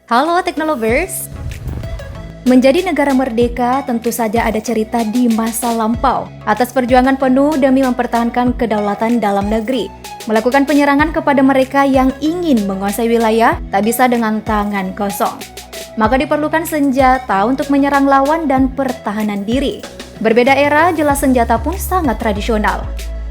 Halo Teknolovers! Menjadi negara merdeka tentu saja ada cerita di masa lampau atas perjuangan penuh demi mempertahankan kedaulatan dalam negeri. Melakukan penyerangan kepada mereka yang ingin menguasai wilayah tak bisa dengan tangan kosong. Maka diperlukan senjata untuk menyerang lawan dan pertahanan diri. Berbeda era, jelas senjata pun sangat tradisional.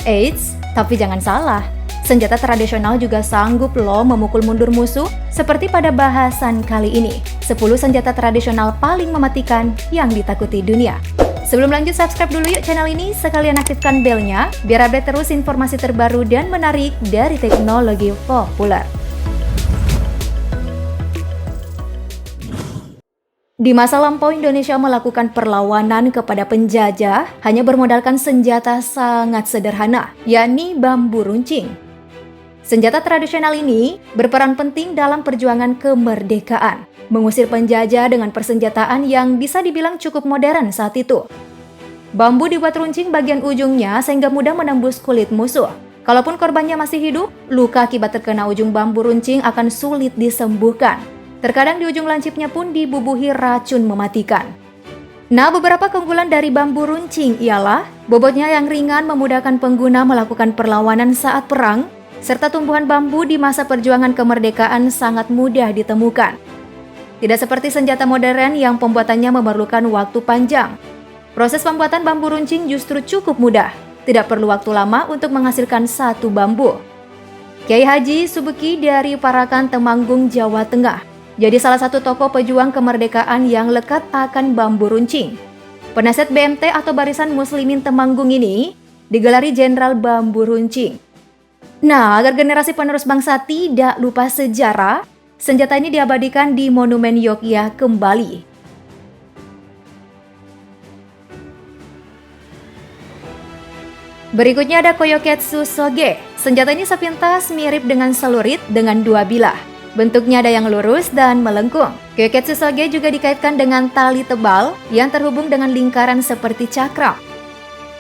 Eits, tapi jangan salah. Senjata tradisional juga sanggup loh memukul mundur musuh seperti pada bahasan kali ini. 10 senjata tradisional paling mematikan yang ditakuti dunia. Sebelum lanjut, subscribe dulu yuk channel ini, sekalian aktifkan belnya biar update terus informasi terbaru dan menarik dari teknologi populer. Di masa lampau, Indonesia melakukan perlawanan kepada penjajah hanya bermodalkan senjata sangat sederhana, yakni bambu runcing. Senjata tradisional ini berperan penting dalam perjuangan kemerdekaan, mengusir penjajah dengan persenjataan yang bisa dibilang cukup modern saat itu. Bambu dibuat runcing bagian ujungnya sehingga mudah menembus kulit musuh. Kalaupun korbannya masih hidup, luka akibat terkena ujung bambu runcing akan sulit disembuhkan. Terkadang di ujung lancipnya pun dibubuhi racun mematikan. Nah, beberapa keunggulan dari bambu runcing ialah bobotnya yang ringan memudahkan pengguna melakukan perlawanan saat perang, serta tumbuhan bambu di masa perjuangan kemerdekaan sangat mudah ditemukan. Tidak seperti senjata modern yang pembuatannya memerlukan waktu panjang. Proses pembuatan bambu runcing justru cukup mudah, tidak perlu waktu lama untuk menghasilkan satu bambu. Kiai Haji Subeki dari Parakan, Temanggung, Jawa Tengah, jadi salah satu tokoh pejuang kemerdekaan yang lekat akan bambu runcing. Penasihat BMT atau Barisan Muslimin Temanggung ini digelari Jenderal Bambu Runcing. Nah, agar generasi penerus bangsa tidak lupa sejarah, senjata ini diabadikan di Monumen Yogya kembali. Berikutnya ada Koyoketsu Soge. Senjata ini sepintas mirip dengan celurit dengan dua bilah. Bentuknya ada yang lurus dan melengkung. Koyoketsu Soge juga dikaitkan dengan tali tebal yang terhubung dengan lingkaran seperti cakram.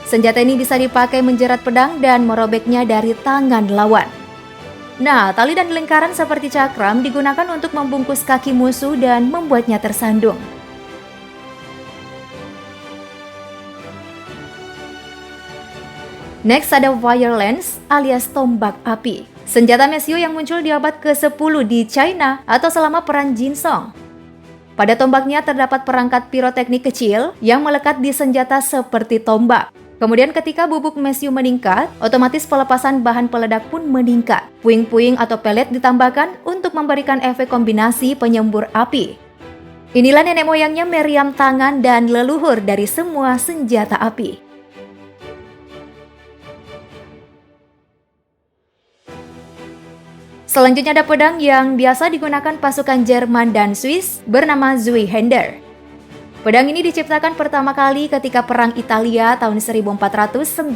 Senjata ini bisa dipakai menjerat pedang dan merobeknya dari tangan lawan. Nah, tali dan lingkaran seperti cakram digunakan untuk membungkus kaki musuh dan membuatnya tersandung. Next ada Fire Lance alias tombak api. Senjata Mesyu yang muncul di abad ke-10 di China atau selama perang Jinsong. Pada tombaknya terdapat perangkat piroteknik kecil yang melekat di senjata seperti tombak. Kemudian ketika bubuk Mesyu meningkat, otomatis pelepasan bahan peledak pun meningkat. Puing-puing atau pelet ditambahkan untuk memberikan efek kombinasi penyembur api. Inilah nenek moyangnya meriam tangan dan leluhur dari semua senjata api. Selanjutnya ada pedang yang biasa digunakan pasukan Jerman dan Swiss bernama Zweihander. Pedang ini diciptakan pertama kali ketika Perang Italia tahun 1494.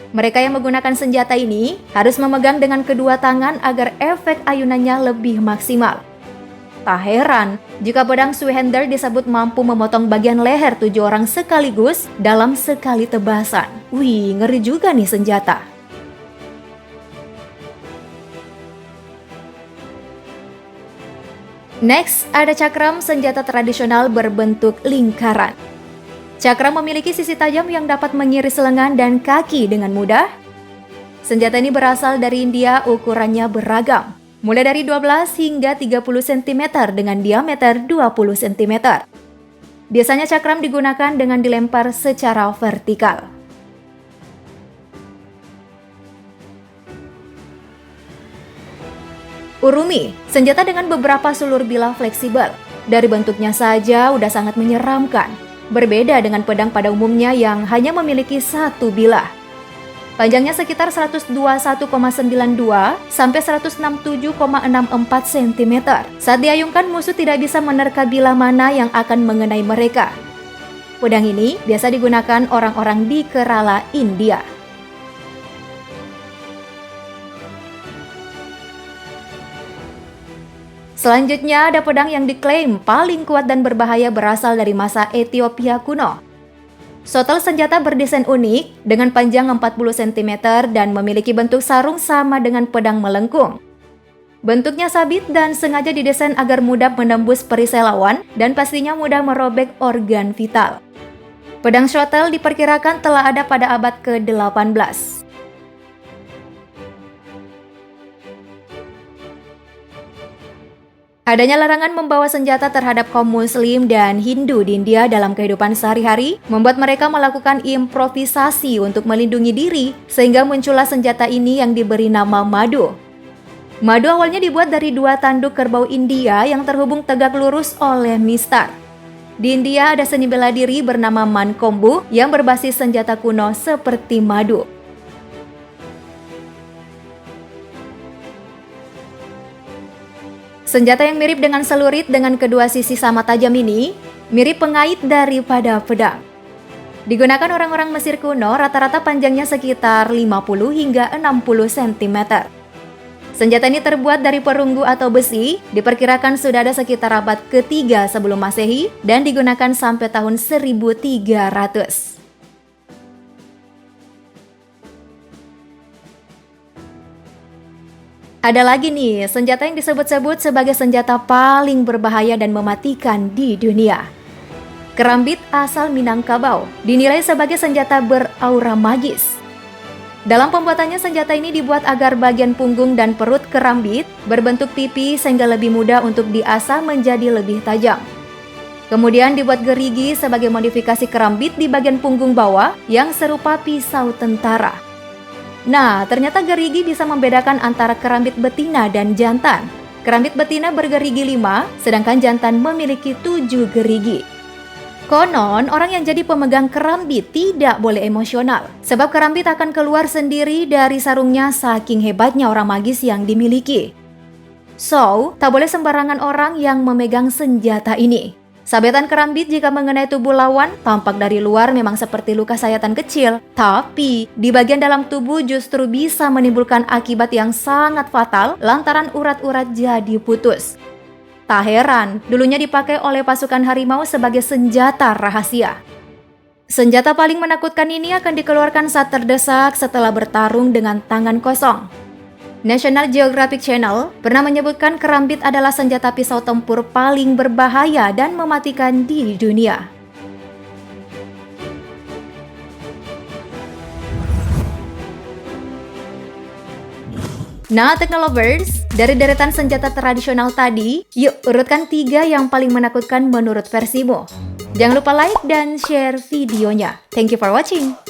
Mereka yang menggunakan senjata ini harus memegang dengan kedua tangan agar efek ayunannya lebih maksimal. Tak heran jika pedang Zweihander disebut mampu memotong bagian leher 7 orang sekaligus dalam sekali tebasan. Wih, ngeri juga nih senjata. Next, ada cakram, senjata tradisional berbentuk lingkaran. Cakram memiliki sisi tajam yang dapat mengiris lengan dan kaki dengan mudah. Senjata ini berasal dari India, ukurannya beragam, mulai dari 12 hingga 30 cm dengan diameter 20 cm. Biasanya cakram digunakan dengan dilempar secara vertikal. Urumi, senjata dengan beberapa sulur bilah fleksibel. Dari bentuknya saja udah sangat menyeramkan. Berbeda dengan pedang pada umumnya yang hanya memiliki satu bilah. Panjangnya sekitar 121,92 sampai 167,64 cm. Saat diayunkan, musuh tidak bisa menerka bilah mana yang akan mengenai mereka. Pedang ini biasa digunakan orang-orang di Kerala, India. Selanjutnya ada pedang yang diklaim paling kuat dan berbahaya berasal dari masa Ethiopia kuno. Sotel senjata berdesain unik dengan panjang 40 cm dan memiliki bentuk sarung sama dengan pedang melengkung. Bentuknya sabit dan sengaja didesain agar mudah menembus perisai lawan dan pastinya mudah merobek organ vital. Pedang shottle diperkirakan telah ada pada abad ke-18. Adanya larangan membawa senjata terhadap kaum Muslim dan Hindu di India dalam kehidupan sehari-hari membuat mereka melakukan improvisasi untuk melindungi diri, sehingga muncullah senjata ini yang diberi nama madu. Madu awalnya dibuat dari 2 tanduk kerbau India yang terhubung tegak lurus oleh mistar. Di India ada seni bela diri bernama Mankombu yang berbasis senjata kuno seperti madu. Senjata yang mirip dengan celurit dengan kedua sisi sama tajam ini mirip pengait daripada pedang. Digunakan orang-orang Mesir kuno, rata-rata panjangnya sekitar 50 hingga 60 cm. Senjata ini terbuat dari perunggu atau besi, diperkirakan sudah ada sekitar abad ke-3 sebelum Masehi dan digunakan sampai tahun 1300. Ada lagi nih, senjata yang disebut-sebut sebagai senjata paling berbahaya dan mematikan di dunia. Kerambit asal Minangkabau dinilai sebagai senjata beraura magis. Dalam pembuatannya, senjata ini dibuat agar bagian punggung dan perut kerambit berbentuk pipi sehingga lebih mudah untuk diasah menjadi lebih tajam. Kemudian dibuat gerigi sebagai modifikasi kerambit di bagian punggung bawah yang serupa pisau tentara. Nah, ternyata gerigi bisa membedakan antara kerambit betina dan jantan. Kerambit betina bergerigi 5, sedangkan jantan memiliki 7 gerigi. Konon, orang yang jadi pemegang kerambit tidak boleh emosional, sebab kerambit akan keluar sendiri dari sarungnya saking hebatnya aura magis yang dimiliki. So, tak boleh sembarangan orang yang memegang senjata ini. Sabetan kerambit jika mengenai tubuh lawan, tampak dari luar memang seperti luka sayatan kecil, tapi di bagian dalam tubuh justru bisa menimbulkan akibat yang sangat fatal lantaran urat-urat jadi putus. Tak heran, dulunya dipakai oleh pasukan harimau sebagai senjata rahasia. Senjata paling menakutkan ini akan dikeluarkan saat terdesak setelah bertarung dengan tangan kosong. National Geographic Channel pernah menyebutkan kerambit adalah senjata pisau tempur paling berbahaya dan mematikan di dunia. Nah, Teknolovers, dari deretan senjata tradisional tadi, yuk urutkan 3 yang paling menakutkan menurut versimu. Jangan lupa like dan share videonya. Thank you for watching.